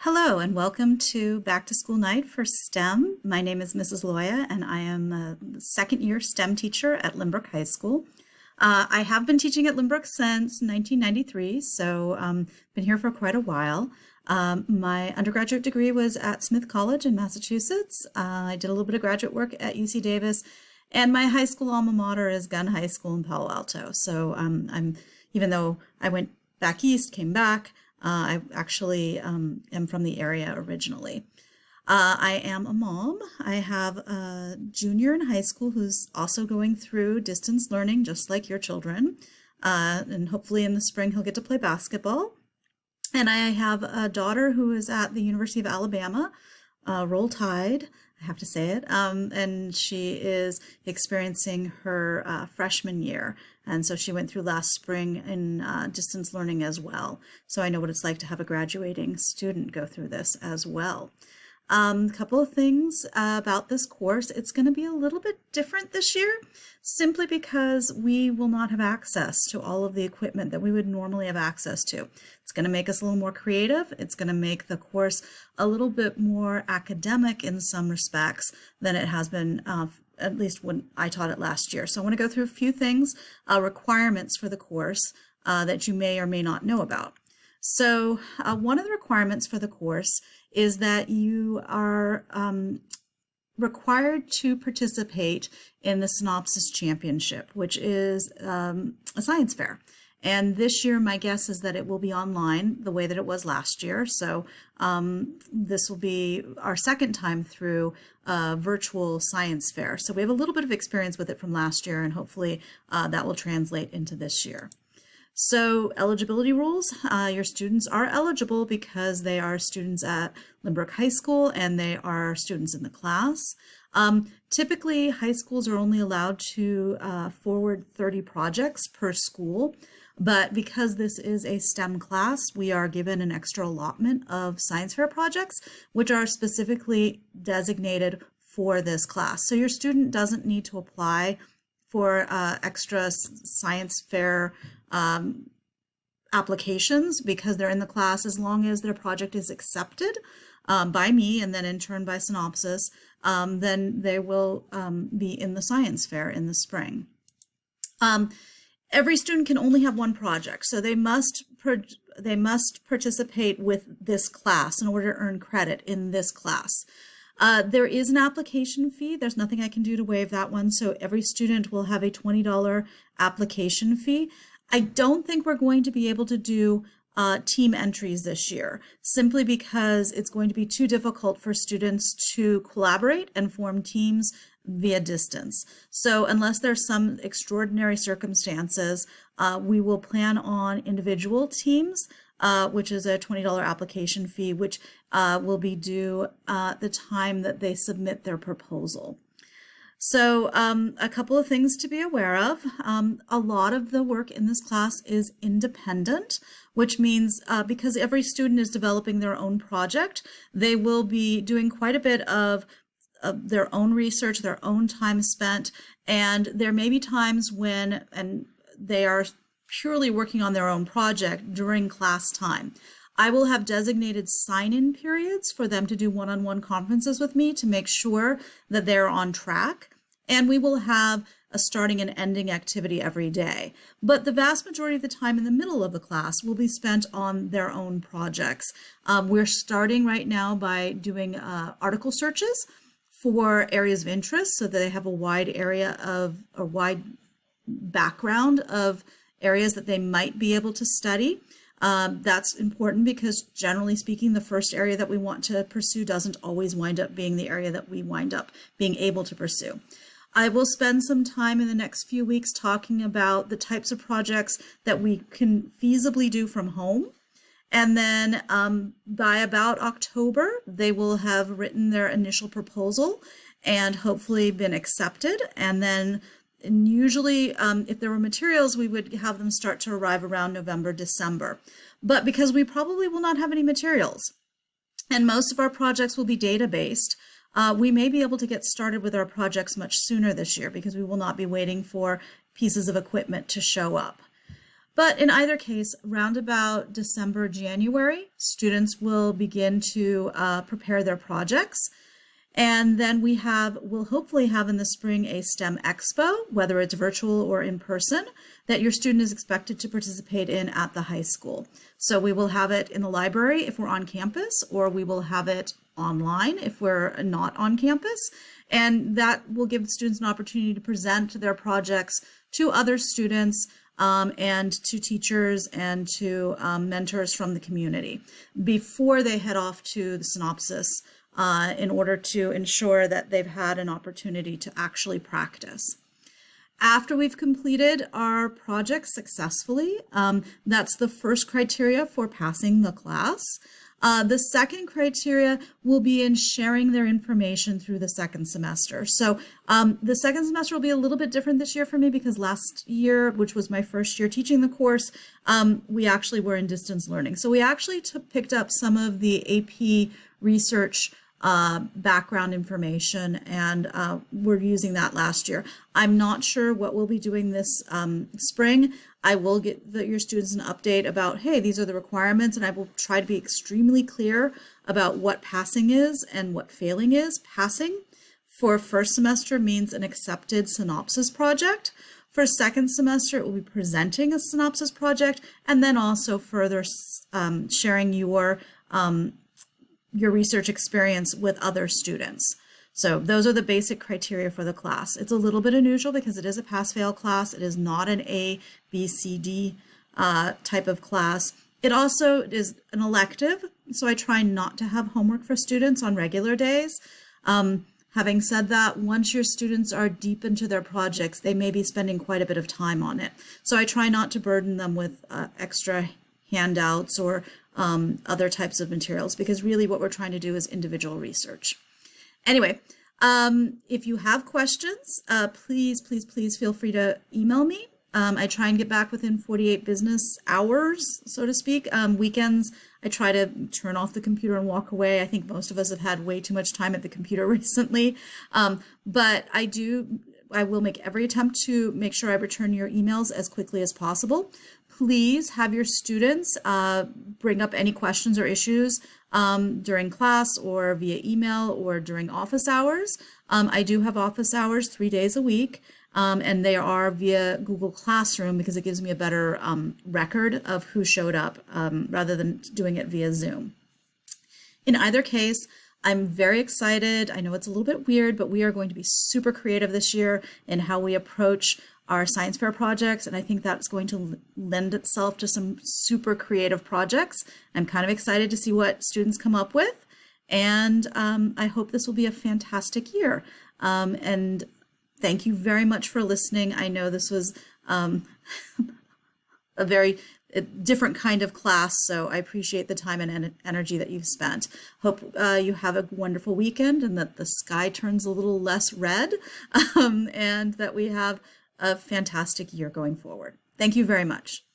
Hello and welcome to Back to School Night for STEM. My name is Mrs. Loia and I am a second year STEM teacher at Lynbrook High School. I have been teaching at Lynbrook since 1993, so been here for quite a while. My undergraduate degree was at Smith College in Massachusetts. I did a little bit of graduate work at UC Davis, and my high school alma mater is Gunn High School in Palo Alto. So even though I went back east, came back, I actually am from the area originally. I am a mom. I have a junior in high school who's also going through distance learning, just like your children. And hopefully in the spring he'll get to play basketball. And I have a daughter who is at the University of Alabama, Roll Tide, I have to say it. And she is experiencing her freshman year. And so she went through last spring in distance learning as well. So I know what it's like to have a graduating student go through this as well. A couple of things about this course. It's going to be a little bit different this year, simply because we will not have access to all of the equipment that we would normally have access to. It's going to make us a little more creative. It's going to make the course a little bit more academic in some respects than it has been, at least when I taught it last year. So I want to go through a few things, requirements for the course that you may or may not know about. So one of the requirements for the course is that you are required to participate in the Synopsis Championship, which is a science fair. And this year, my guess is that it will be online the way that it was last year. So this will be our second time through a virtual science fair. So we have a little bit of experience with it from last year, and hopefully that will translate into this year. So eligibility rules, your students are eligible because they are students at Lynbrook High School and they are students in the class. Typically, high schools are only allowed to forward 30 projects per school, but because this is a STEM class, we are given an extra allotment of science fair projects, which are specifically designated for this class. So your student doesn't need to apply for extra science fair applications because they're in the class. As long as their project is accepted by me and then in turn by Synopsis, then they will be in the science fair in the spring. Every student can only have one project, so they must participate with this class in order to earn credit in this class. There is an application fee. There's nothing I can do to waive that one. So every student will have a $20 application fee. I don't think we're going to be able to do team entries this year, simply because it's going to be too difficult for students to collaborate and form teams via distance. So unless there's some extraordinary circumstances, we will plan on individual teams, which is a $20 application fee, which will be due the time that they submit their proposal. So a couple of things to be aware of. A lot of the work in this class is independent, which means because every student is developing their own project, they will be doing quite a bit of their own research, their own time spent, and there may be times when they are purely working on their own project during class time. I will have designated sign-in periods for them to do one-on-one conferences with me to make sure that they're on track. And we will have a starting and ending activity every day. But the vast majority of the time in the middle of the class will be spent on their own projects. We're starting right now by doing article searches for areas of interest so that they have a wide background of areas that they might be able to study. That's important because generally speaking, the first area that we want to pursue doesn't always wind up being the area that we wind up being able to pursue. I will spend some time in the next few weeks talking about the types of projects that we can feasibly do from home. And then by about October, they will have written their initial proposal and hopefully been accepted. And then usually, if there were materials, we would have them start to arrive around November, December. But because we probably will not have any materials, and most of our projects will be data-based, we may be able to get started with our projects much sooner this year because we will not be waiting for pieces of equipment to show up. But in either case, round about December, January, students will begin to prepare their projects. And then we'll hopefully have in the spring a STEM Expo, whether it's virtual or in person, that your student is expected to participate in at the high school. So we will have it in the library if we're on campus, or we will have it online if we're not on campus. And that will give students an opportunity to present their projects to other students and to teachers and to mentors from the community before they head off to the synopsis in order to ensure that they've had an opportunity to actually practice. After we've completed our project successfully, that's the first criteria for passing the class. The second criteria will be in sharing their information through the second semester. So the second semester will be a little bit different this year for me because last year, which was my first year teaching the course, we actually were in distance learning. So we actually picked up some of the AP research background information, and we're using that last year. I'm not sure what we'll be doing this spring. I will get your students an update about, hey, these are the requirements, and I will try to be extremely clear about what passing is and what failing is. Passing for first semester means an accepted synopsis project. For second semester, it will be presenting a synopsis project, and then also further sharing your research experience with other students. So those are the basic criteria for the class. It's a little bit unusual because it is a pass-fail class. It is not an A, B, C, D type of class. It also is an elective, so I try not to have homework for students on regular days. Having said that, once your students are deep into their projects, they may be spending quite a bit of time on it. So I try not to burden them with extra handouts or other types of materials, because really what we're trying to do is individual research. Anyway, if you have questions, please feel free to email me. I try and get back within 48 business hours, so to speak. Weekends, I try to turn off the computer and walk away. I think most of us have had way too much time at the computer recently. But I will make every attempt to make sure I return your emails as quickly as possible. Please have your students bring up any questions or issues during class or via email or during office hours. I do have office hours 3 days a week, and they are via Google Classroom because it gives me a better record of who showed up rather than doing it via Zoom. In either case, I'm very excited. I know it's a little bit weird, but we are going to be super creative this year in how we approach our science fair projects, and I think that's going to lend itself to some super creative projects. I'm kind of excited to see what students come up with, and I hope this will be a fantastic year. And thank you very much for listening. I know this was a very different kind of class, so I appreciate the time and energy that you've spent. Hope you have a wonderful weekend and that the sky turns a little less red and that we have a fantastic year going forward. Thank you very much.